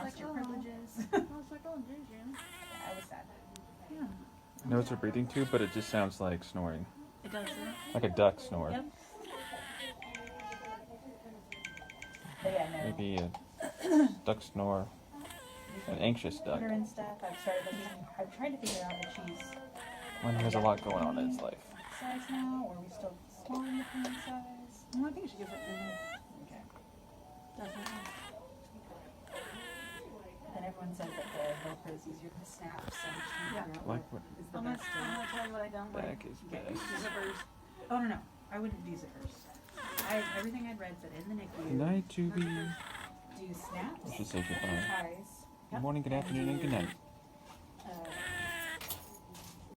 lost your privileges. I was like, oh, did you? I was sad. Yeah. Notes are breathing too, but it just sounds like snoring. It does it. Like a duck snore. Yep. But yeah, no. Maybe a duck snore. An anxious duck. Put her and stuff. I've started looking. I've tried to figure out if she's When he has a lot going on in his life. size now, or are we still small in the current size? Well, I think she gives it Okay. definitely. Then everyone says that the Velcro is easier to snap, so I'm just trying to figure out Like what what? is the I'm gonna best. tell you what I don't like. Back is Okay. best. Zippers. Oh no, I wouldn't do zippers. Everything I'd read said in the NICU. Good night, to be. Do snaps, I should say goodbye. ties. Good morning, good afternoon, and good night.